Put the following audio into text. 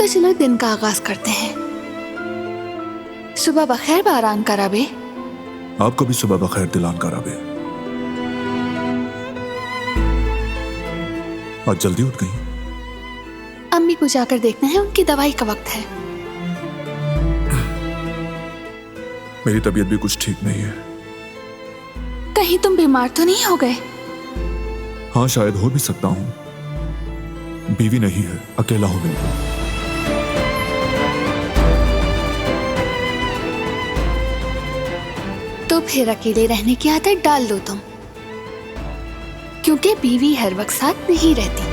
तो चलो दिन का आगाज करते हैं। सुबह बखैर बारान कराबे। आपको भी सुबह बखैर दिलान कराबे। आज जल्दी उठ गई। अम्मी को जाकर देखना है, उनकी दवाई का वक्त है। मेरी तबीयत भी कुछ ठीक नहीं है। कहीं तुम बीमार तो नहीं हो गए? हाँ, शायद हो भी सकता हूँ। बीवी नहीं है, अकेला हूँ बिल्कुल। तो फिर अकेले रहने की आदत डाल लो तुम, क्योंकि बीवी हर वक्त साथ नहीं रहती।